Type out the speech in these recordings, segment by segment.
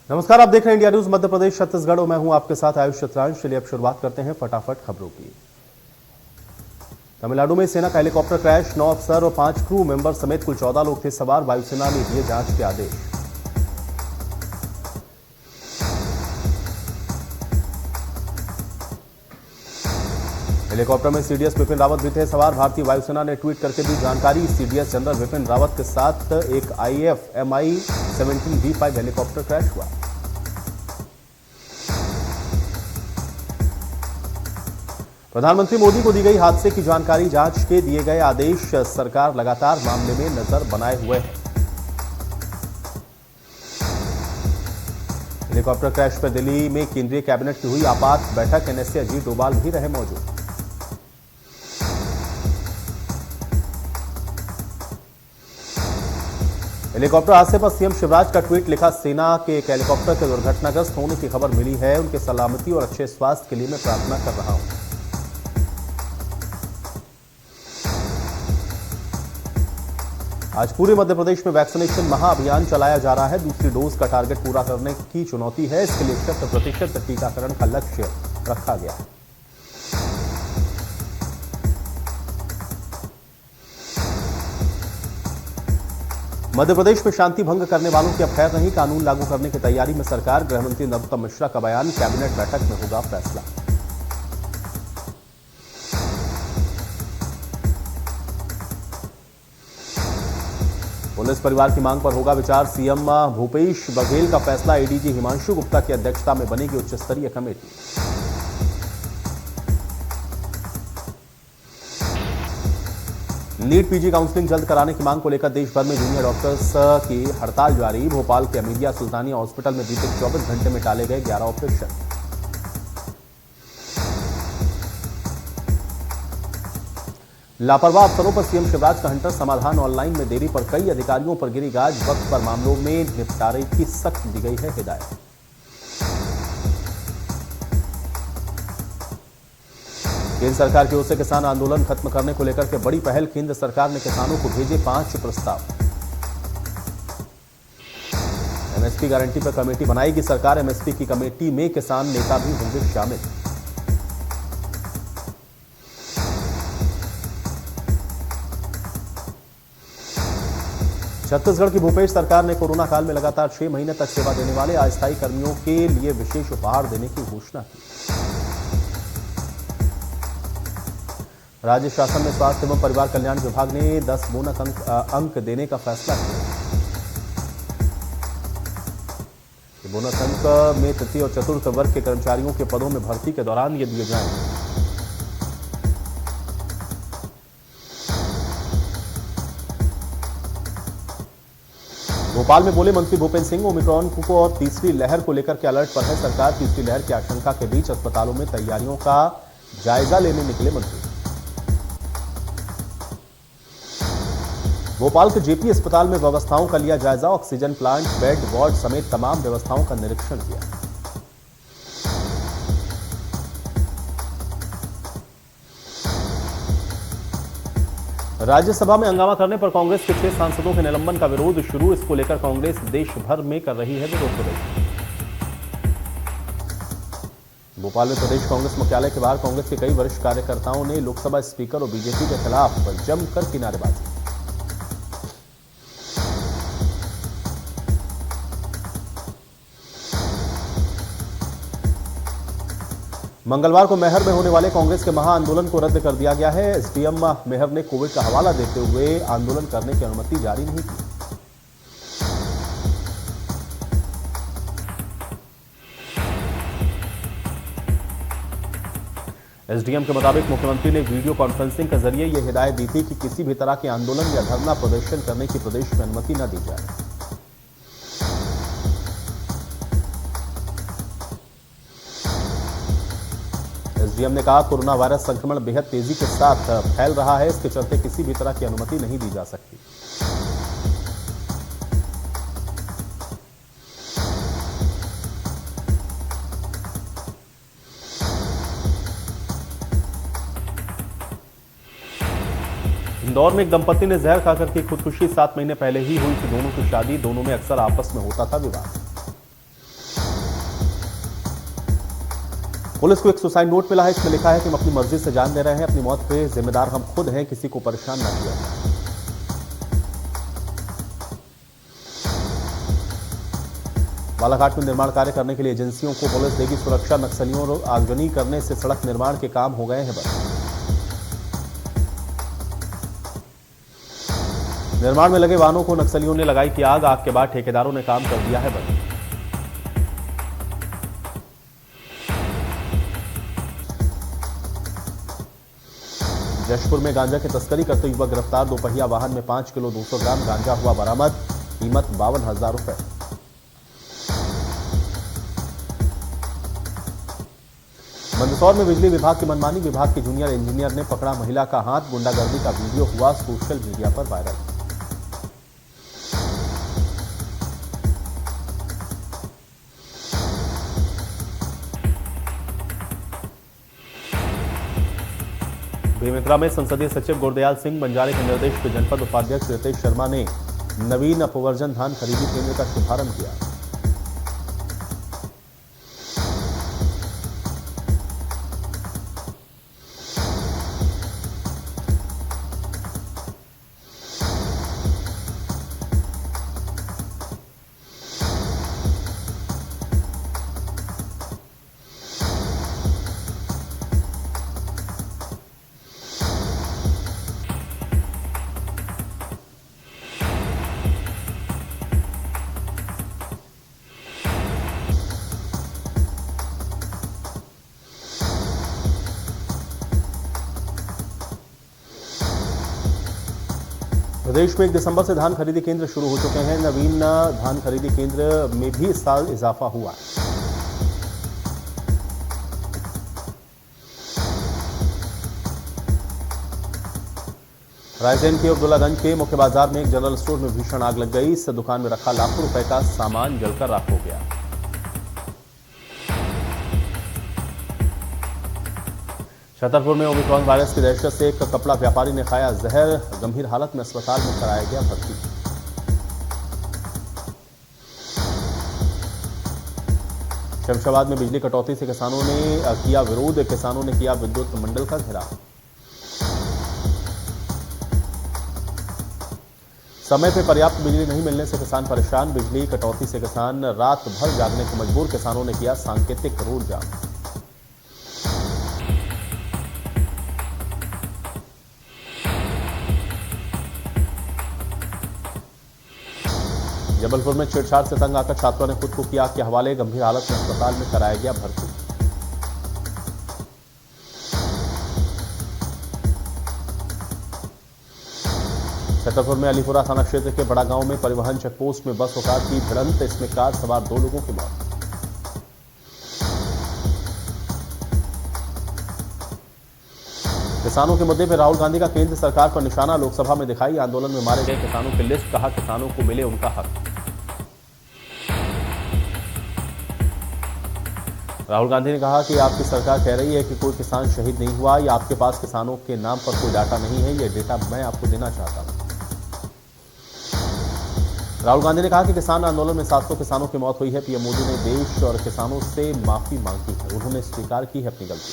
नमस्कार, आप देख रहे हैं इंडिया न्यूज मध्य प्रदेश छत्तीसगढ़ और मैं हूं आपके साथ आयुष चतुरांश। चलिए अब शुरुआत करते हैं फटाफट खबरों की। तमिलनाडु में सेना का हेलीकॉप्टर क्रैश, 9 अफसर और 5 क्रू मेंबर समेत कुल 14 लोग थे सवार। वायुसेना ने दिए जांच के आदेश। हेलीकॉप्टर में सीडीएस विपिन रावत भी थे सवार। भारतीय वायुसेना ने ट्वीट करके दी जानकारी। सीडीएस जनरल विपिन रावत के साथ एक if MI-17 V5 helicopter crash हुआ। प्रधानमंत्री मोदी को दी गई हादसे की जानकारी, जांच के दिए गए आदेश। सरकार लगातार मामले में नजर बनाए हुए है। हेलीकॉप्टर क्रैश पर दिल्ली में केंद्रीय कैबिनेट की हुई आपात बैठक। NSA अजीत डोभाल भी रहे मौजूद। हेलीकॉप्टर हादसे पर सीएम शिवराज का ट्वीट लिखा, सेना के एक हेलीकॉप्टर के दुर्घटनाग्रस्त होने की खबर मिली है। उनके सलामती और अच्छे स्वास्थ्य के लिए मैं प्रार्थना कर रहा हूं। आज पूरे मध्य प्रदेश में वैक्सीनेशन महाअभियान चलाया जा रहा है। दूसरी डोज का टारगेट पूरा करने की चुनौती है। इसके लिए 100% टीकाकरण का लक्ष्य रखा गया है। मध्य प्रदेश में शांति भंग करने वालों की अब खैर नहीं, कानून लागू करने की तैयारी में सरकार। गृहमंत्री नरोत्तम मिश्रा का बयान, कैबिनेट बैठक में होगा फैसला। पुलिस परिवार की मांग पर होगा विचार। सीएम भूपेश बघेल का फैसला। एडीजी हिमांशु गुप्ता की अध्यक्षता में बनेगी उच्च स्तरीय कमेटी। नीट पीजी काउंसलिंग जल्द कराने की मांग को लेकर देश भर में जूनियर डॉक्टर्स की हड़ताल जारी। भोपाल के अमीदिया सुल्तानिया हॉस्पिटल में बीते 24 घंटे में टाले गए 11 ऑपरेशन। लापरवाह अफसरों पर सीएम शिवराज का हंटर, समाधान ऑनलाइन में देरी पर कई अधिकारियों पर गिरी गाज। वक्त पर मामलों में निपटारे की सख्त दी गई है हिदायत। केंद्र सरकार की ओर से किसान आंदोलन खत्म करने को लेकर के बड़ी पहल। केंद्र सरकार ने किसानों को भेजे 5 प्रस्ताव। एमएसपी गारंटी पर कमेटी बनाएगी सरकार। एमएसपी की कमेटी में किसान नेता भी होंगे शामिल। छत्तीसगढ़ की भूपेश सरकार ने कोरोना काल में लगातार 6 महीने तक सेवा देने वाले अस्थायी कर्मियों के लिए विशेष उपहार देने की घोषणा की। राज्य शासन में स्वास्थ्य एवं परिवार कल्याण विभाग ने 10 बोनस अंक देने का फैसला किया। बोनस अंक में तृतीय और चतुर्थ वर्ग के कर्मचारियों के पदों में भर्ती के दौरान ये दिए जाएंगे। भोपाल में बोले मंत्री भूपेंद्र सिंह, ओमिक्रॉन को और तीसरी लहर को लेकर के अलर्ट पर है सरकार। तीसरी लहर की आशंका के बीच अस्पतालों में तैयारियों का जायजा लेने निकले मंत्री। भोपाल के जेपी अस्पताल में व्यवस्थाओं का लिया जायजा। ऑक्सीजन प्लांट, बेड, वार्ड समेत तमाम व्यवस्थाओं का निरीक्षण किया। राज्यसभा में हंगामा करने पर कांग्रेस के 6 सांसदों के निलंबन का विरोध शुरू। इसको लेकर कांग्रेस देश भर में कर रही है विरोध प्रदर्शन। भोपाल में प्रदेश कांग्रेस मुख्यालय के बाहर कांग्रेस के कई वरिष्ठ कार्यकर्ताओं ने लोकसभा स्पीकर और बीजेपी के खिलाफ जमकर किनारेबाजी। मंगलवार को मैहर में होने वाले कांग्रेस के महाआंदोलन को रद्द कर दिया गया है। एसडीएम मैहर ने कोविड का हवाला देते हुए आंदोलन करने की अनुमति जारी नहीं की। एसडीएम के मुताबिक मुख्यमंत्री ने वीडियो कॉन्फ्रेंसिंग के जरिए यह हिदायत दी थी कि किसी भी तरह के आंदोलन या धरना प्रदर्शन करने की प्रदेश में अनुमति न दी जाए। एसडीएम ने कहा, कोरोना वायरस संक्रमण बेहद तेजी के साथ फैल रहा है। इसके चलते किसी भी तरह की अनुमति नहीं दी जा सकती। इंदौर में एक दंपति ने जहर खाकर की खुदकुशी। 7 महीने पहले ही हुई थी दोनों की शादी। दोनों में अक्सर आपस में होता था विवाद। पुलिस को एक सुसाइड नोट मिला है। इसमें लिखा है कि हम अपनी मर्जी से जान दे रहे हैं, अपनी मौत पे जिम्मेदार हम खुद हैं, किसी को परेशान न किया जाए। बालाघाट में निर्माण कार्य करने के लिए एजेंसियों को पुलिस देगी सुरक्षा। नक्सलियों और आगजनी करने से सड़क निर्माण के काम हो गए हैं बंद। निर्माण में लगे वाहनों को नक्सलियों ने लगाई थी आग। आग के बाद ठेकेदारों ने काम कर दिया है बंद। जशपुर में गांजा की तस्करी करते युवक गिरफ्तार। दोपहिया वाहन में 5 किलो 200 ग्राम गांजा हुआ बरामद। कीमत 52,000 रुपए। मंदसौर में बिजली विभाग की मनमानी। विभाग के जूनियर इंजीनियर ने पकड़ा महिला का हाथ। गुंडागर्दी का वीडियो हुआ सोशल मीडिया पर वायरल। बेमेतरा में संसदीय सचिव गुरदयाल सिंह बंजारे के निर्देश पर जनपद उपाध्यक्ष रितेश शर्मा ने नवीन अपवर्जन धान खरीदी केंद्र का शुभारंभ किया। प्रदेश में 1 दिसंबर से धान खरीदी केंद्र शुरू हो चुके हैं। नवीन धान खरीदी केंद्र में भी इस साल इजाफा हुआ है। रायसेन के अब्दुल्लागंज के मुख्य बाजार में एक जनरल स्टोर में भीषण आग लग गई। इस दुकान में रखा लाखों रुपए का सामान जलकर राख हो गया। छतरपुर में ओमिक्रॉन वायरस की दहशत से एक कपड़ा व्यापारी ने खाया जहर। गंभीर हालत में अस्पताल में कराया गया भर्ती। शमशाबाद में बिजली कटौती से किसानों ने किया विरोध। किसानों ने किया विद्युत मंडल का घेराव। समय पर पर्याप्त बिजली नहीं मिलने से किसान परेशान। बिजली कटौती से किसान रात भर जागने को मजबूर। किसानों ने किया सांकेतिक रोड जाम। जबलपुर में छेड़छाड़ से तंग आकर छात्रों ने खुद को किया आग के हवाले। गंभीर हालत में अस्पताल में कराया गया भर्ती। छतरपुर में अलीपुरा थाना क्षेत्र के बड़ा गांव में परिवहन चेकपोस्ट में बस और कार की भिड़ंत। इसमें कार सवार 2 लोगों की मौत। किसानों के मुद्दे पर राहुल गांधी का केंद्र सरकार पर निशाना। लोकसभा में दिखाई आंदोलन में मारे गए किसानों की लिस्ट। कहा किसानों को मिले उनका हक। राहुल गांधी ने कहा कि आपकी सरकार कह रही है कि कोई किसान शहीद नहीं हुआ या आपके पास किसानों के नाम पर कोई डाटा नहीं है। यह डेटा मैं आपको देना चाहता हूं। राहुल गांधी ने कहा कि किसान आंदोलन में 700 किसानों की मौत हुई है। पीएम मोदी ने देश और किसानों से माफी मांगी है। उन्होंने स्वीकार की है अपनी गलती।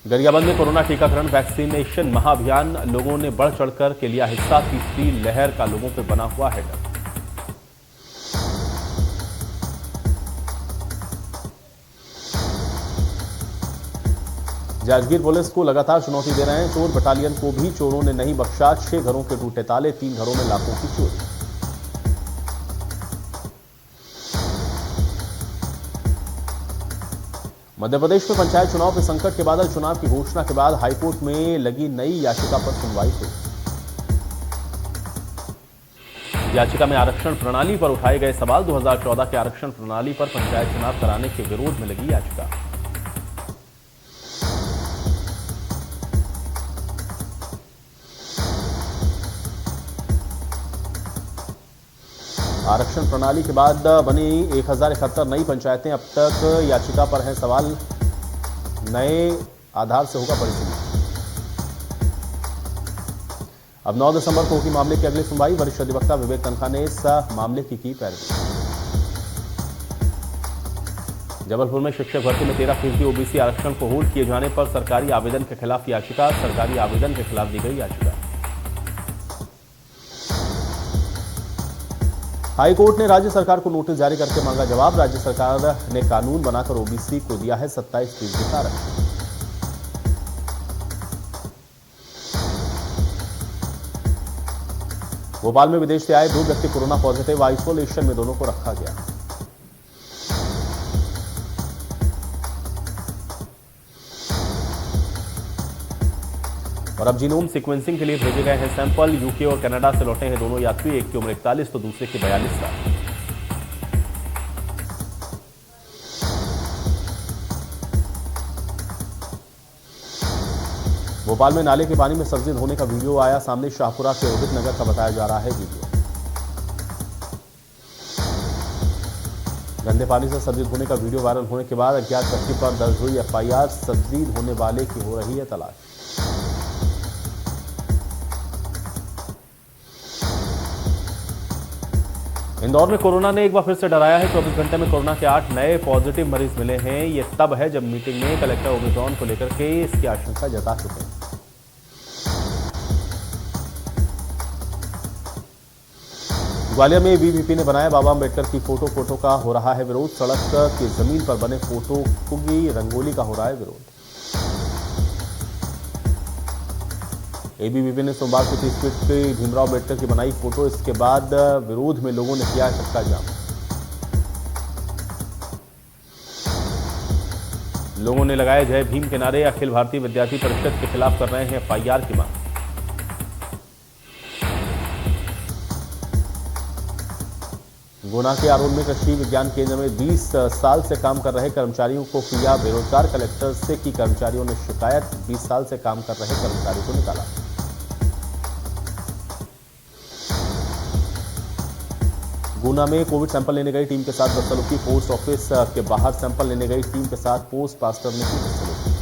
गरियाबंद में कोरोना टीकाकरण वैक्सीनेशन महाअभियान। लोगों ने बढ़ चढ़कर के लिया हिस्सा। तीसरी लहर का लोगों पर बना हुआ है डर। जांजगीर पुलिस को लगातार चुनौती दे रहे हैं चोर। बटालियन को भी चोरों ने नहीं बख्शा। 6 घरों के टूटे ताले। 3 घरों में लाखों की चोरी। मध्य प्रदेश में पंचायत चुनाव के संकट के बादल। चुनाव की घोषणा के बाद हाईकोर्ट में लगी नई याचिका पर सुनवाई हुई। याचिका में आरक्षण प्रणाली पर उठाए गए सवाल। 2014 के आरक्षण प्रणाली पर पंचायत चुनाव कराने के विरोध में लगी याचिका। आरक्षण प्रणाली के बाद बनी 1071 नई पंचायतें। अब तक याचिका पर है सवाल। नए आधार से होगा परिसीमन। अब 9 दिसंबर को होगी मामले की अगली सुनवाई। वरिष्ठ अधिवक्ता विवेक तनखा ने इस मामले की पैरवी। जबलपुर में शिक्षक भर्ती में 13% ओबीसी आरक्षण को होल्ड किए जाने पर सरकारी आवेदन के खिलाफ याचिका। सरकारी आवेदन के खिलाफ दी गई याचिका। हाईकोर्ट ने राज्य सरकार को नोटिस जारी करके मांगा जवाब। राज्य सरकार ने कानून बनाकर ओबीसी को दिया है 27% का आरक्षण। भोपाल में विदेश से आए 2 व्यक्ति कोरोना पॉजिटिव, आइसोलेशन में दोनों को रखा गया। और अब जीनोम सीक्वेंसिंग के लिए भेजे गए हैं सैंपल। यूके और कनाडा से लौटे हैं दोनों यात्री। एक की उम्र 41 तो दूसरे की 42 साल। भोपाल में नाले के पानी में सब्जी धोने का वीडियो आया सामने। शाहपुरा के रोहित नगर का बताया जा रहा है वीडियो। गंदे पानी से सब्जी धोने का वीडियो वायरल होने के बाद अज्ञात व्यक्ति पर दर्ज हुई एफआईआर। सब्जी धोने वाले की हो रही है तलाश। इंदौर में कोरोना ने एक बार फिर से डराया है। 24 घंटे में कोरोना के 8 नए पॉजिटिव मरीज मिले हैं। ये तब है जब मीटिंग में कलेक्टर ओमिक्रॉन को लेकर के इसकी आशंका जता चुके हैं। ग्वालियर में एबीवीपी ने बनाया बाबा अम्बेडकर की फोटो का हो रहा है विरोध। सड़क की जमीन पर बने फोटो की रंगोली का हो रहा है विरोध। एबीवीपी ने सोमवार को 30 फीट की भीमराव अम्बेडकर की बनाई फोटो। इसके बाद विरोध में लोगों ने किया चक्का जाम। लोगों ने लगाए जय भीम के नारे। अखिल भारतीय विद्यार्थी परिषद के खिलाफ कर रहे हैं एफआईआर की मांग। गुना के आरोन में कृषि विज्ञान केंद्र में 20 साल से काम कर रहे कर्मचारियों को किया बेरोजगार। कलेक्टर से की कर्मचारियों ने शिकायत। 20 साल से काम कर रहे कर्मचारी को निकाला। गुना में कोविड सैंपल लेने गई टीम के साथ बदसलूकी। पोस्ट ऑफिस के बाहर सैंपल लेने गई टीम के साथ पोस्ट मास्टर ने की बदसलूकी।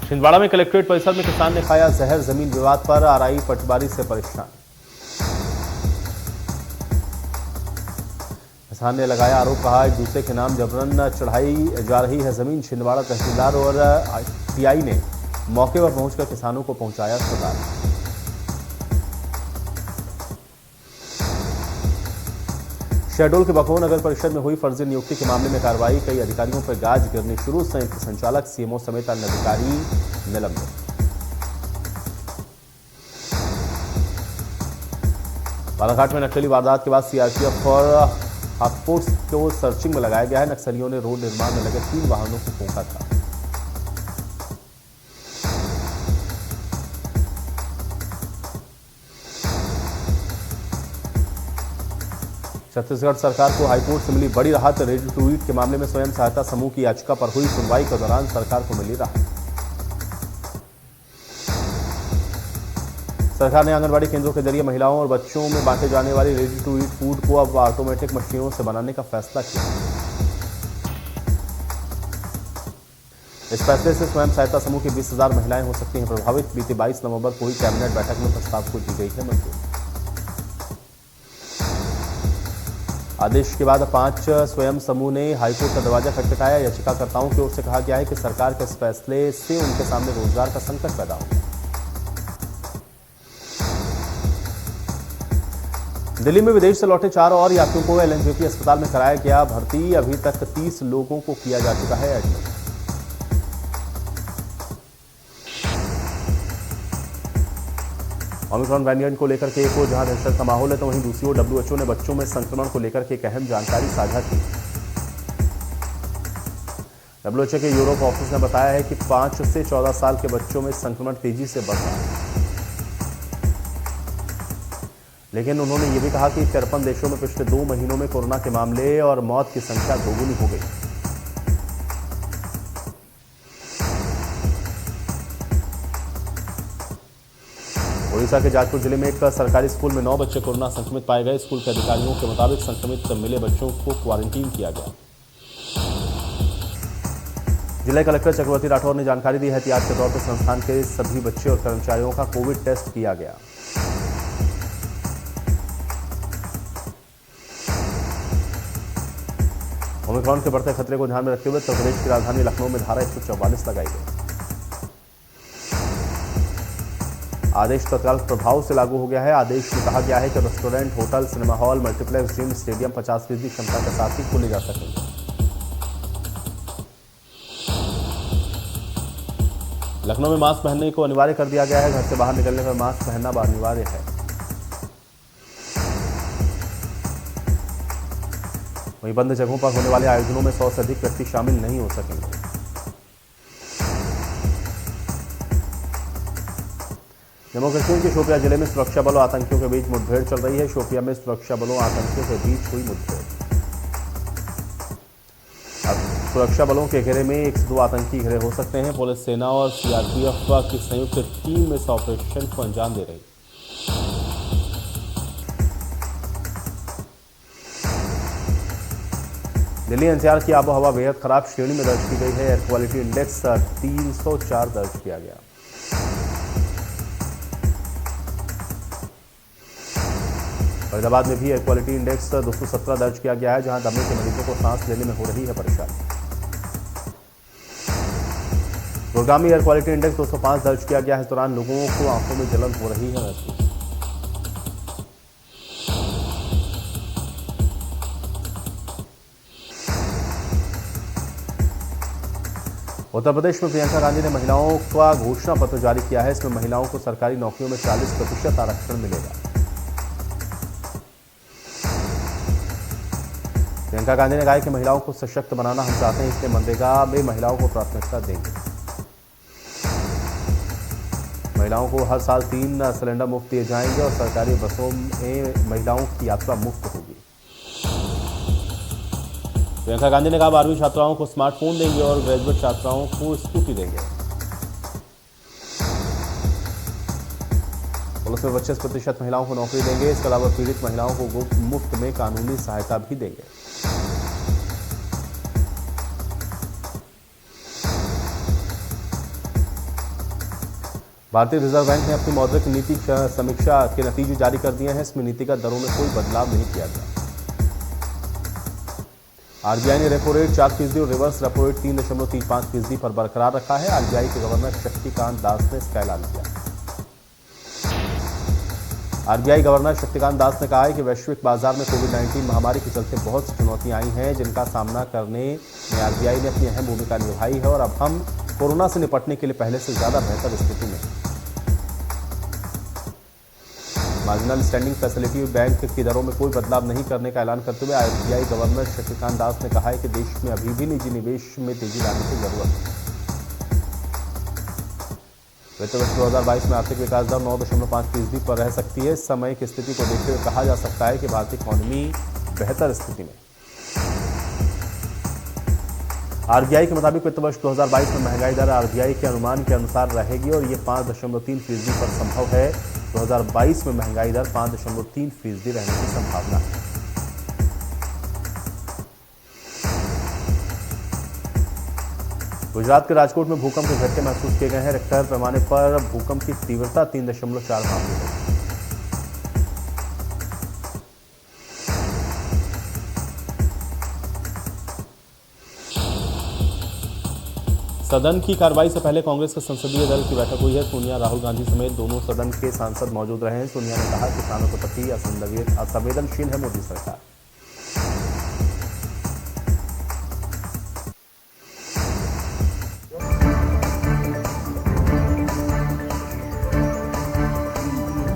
छिंदवाड़ा में कलेक्ट्रेट परिसर में किसान ने खाया जहर। जमीन विवाद पर आरआई पटवारी से परेशान। किसान ने लगाया आरोप। कहा एक दूसरे के नाम जबरन चढ़ाई जा रही है जमीन। छिंदवाड़ा तहसीलदार और टीआई ने मौके पर पहुंचकर किसानों को पहुंचाया अस्पताल। शहडोल के बखोर नगर परिषद में हुई फर्जी नियुक्ति के मामले में कार्रवाई। कई अधिकारियों पर गाज गिरनी शुरू। संयुक्त संचालक सीएमओ समेत अन्य अधिकारी निलंबित। बालाघाट में नक्सली वारदात के बाद सीआरपीएफ और हाथफोर्स को सर्चिंग में लगाया गया है। नक्सलियों ने रोड निर्माण में लगे 3 वाहनों को फूंका था। छत्तीसगढ़ सरकार को हाईकोर्ट से मिली बड़ी राहत। रेडी टू ईट के मामले में स्वयं सहायता समूह की याचिका पर हुई सुनवाई के दौरान सरकार को मिली राहत। सरकार ने आंगनबाड़ी केंद्रों के जरिए महिलाओं और बच्चों में बांटे जाने वाली रेडी टू ईट फूड को अब ऑटोमेटिक मशीनों से बनाने का फैसला किया। इस फैसले से स्वयं सहायता समूह की 20,000 महिलाएं हो सकती हैं प्रभावित। बीते 22 नवंबर को हुई कैबिनेट बैठक में प्रस्ताव को दी गई है मंजूरी। आदेश के बाद 5 स्वयं समूह ने हाईकोर्ट का दरवाजा खटखटाया। याचिकाकर्ताओं की ओर से कहा गया है कि सरकार के इस फैसले से उनके सामने रोजगार का संकट पैदा होगा। दिल्ली में विदेश से लौटे 4 और यात्रियों को एलएनजेपी अस्पताल में कराया गया भर्ती। अभी तक 30 लोगों को किया जा चुका है एडमिट। ओमिक्रॉन वेरिएंट को लेकर के एक ओर जहां दहशत का माहौल है तो वहीं दूसरी ओर डब्ल्यूएचओ ने बच्चों में संक्रमण को लेकर के एक अहम जानकारी साझा की। डब्ल्यूएचओ के यूरोप ऑफिस ने बताया है कि 5 से 14 साल के बच्चों में संक्रमण तेजी से बढ़ रहा है। लेकिन उन्होंने ये भी कहा कि 53 देशों में पिछले 2 महीनों में कोरोना के मामले और मौत की संख्या दोगुनी हो गई। उड़ीसा के जाजपुर जिले में एक सरकारी स्कूल में 9 बच्चे कोरोना संक्रमित पाए गए। स्कूल के अधिकारियों के मुताबिक संक्रमित मिले बच्चों को क्वारंटीन किया गया। जिला कलेक्टर चक्रवर्ती राठौर ने जानकारी दी है। एहतियात के तौर पर संस्थान के सभी बच्चे और कर्मचारियों का कोविड टेस्ट किया गया। ओमिक्रॉन के बढ़ते खतरे को ध्यान में रखते हुए उत्तर प्रदेश की राजधानी लखनऊ में धारा 144 लगाई गई। आदेश तत्काल प्रभाव से लागू हो गया है। आदेश में कहा गया है कि restaurant, hotel, cinema hall, multiplex, gym, stadium 50% क्षमता के साथ ही खोले जा सकेंगे। लखनऊ में मास्क पहनने को अनिवार्य कर दिया गया है। घर से बाहर निकलने पर मास्क पहनना अनिवार्य है। वहीं बंद जगहों पर होने वाले आयोजनों में 100 से अधिक व्यक्ति शामिल नहीं हो सकेंगे। जम्मू कश्मीर के शोपियां जिले में सुरक्षा बलों और आतंकियों के बीच मुठभेड़ चल रही है। शोपियां में सुरक्षा बलों और आतंकियों के बीच हुई मुठभेड़। अब सुरक्षा बलों के घेरे में 1 से 2 आतंकी घेरे हो सकते हैं। पुलिस, सेना और सीआरपीएफ की संयुक्त टीम इस ऑपरेशन को अंजाम दे रही है। दिल्ली एनसीआर की आबोहवा बेहद खराब श्रेणी में दर्ज की गई है। एयर क्वालिटी इंडेक्स 304 दर्ज किया गया। फरीदाबाद में भी एयर क्वालिटी इंडेक्स 217 दर्ज किया गया है, जहां दमे के मरीजों को सांस लेने में हो रही है परेशानी। गुड़गांव में एयर क्वालिटी इंडेक्स 205 दर्ज किया गया है। इस दौरान लोगों को आंखों में जलन हो रही है महसूस। उत्तर प्रदेश में प्रियंका गांधी ने महिलाओं का घोषणा पत्र जारी किया है। इसमें महिलाओं को सरकारी नौकरियों में 40% आरक्षण मिलेगा। प्रियंका गांधी ने कहा कि महिलाओं को सशक्त बनाना हम चाहते हैं, इसलिए मनरेगा में महिलाओं को प्राथमिकता देंगे। महिलाओं को हर साल 3 सिलेंडर मुफ्त दिए जाएंगे और सरकारी बसों में महिलाओं की यात्रा मुफ्त होगी। प्रियंका गांधी ने कहा 12वीं छात्राओं को स्मार्टफोन देंगे और ग्रेजुएट छात्राओं को स्कूटी देंगे। पुलिस में 25% महिलाओं को नौकरी देंगे। इसके अलावा पीड़ित महिलाओं को मुफ्त में कानूनी सहायता भी देंगे। भारतीय रिजर्व बैंक ने अपनी मौद्रिक नीति समीक्षा के नतीजे जारी कर दिए हैं। इसमें नीतिगत दरों में कोई बदलाव नहीं किया गया। आरबीआई ने रेपो रेट 4% और रिवर्स रेपो रेट 3.35% पर बरकरार रखा है। आरबीआई के गवर्नर शक्तिकांत दास ने इसका ऐलान किया। आरबीआई गवर्नर शक्तिकांत दास ने कहा है कि वैश्विक बाजार में कोविड-19 महामारी के चलते बहुत सी चुनौतियां आई हैं, जिनका सामना करने में आरबीआई ने अपनी अहम भूमिका निभाई है और अब हम कोरोना से निपटने के लिए पहले से ज्यादा बेहतर स्थिति में। मार्जिनल स्टैंडिंग फैसिलिटी बैंक की दरों में कोई बदलाव नहीं करने का ऐलान करते हुए आरबीआई गवर्नर शक्तिकांत दास ने कहा है कि देश में अभी भी निजी निवेश में तेजी लाने की जरूरत है। वित्त वर्ष 2022 में आर्थिक विकास दर 9.5% पर रह सकती है। इस समय की स्थिति को देखते हुए कहा जा सकता है कि भारतीय इकोनॉमी बेहतर स्थिति में। आरबीआई के मुताबिक वित्त वर्ष 2022 में महंगाई दर आरबीआई के अनुमान के अनुसार रहेगी और ये 5.3% पर संभव है। 2022 में महंगाई दर 5.3% रहने की संभावना है। गुजरात के राजकोट में भूकंप के झटके महसूस किए गए हैं। रिक्टर पैमाने पर भूकंप की तीव्रता 3.4 मापी गई। सदन की कार्रवाई से पहले कांग्रेस के संसदीय दल की बैठक हुई है। सोनिया, राहुल गांधी समेत दोनों सदन के सांसद मौजूद रहे हैं। सोनिया ने कहा किसानों के प्रति असंवेदनशील है मोदी सरकार।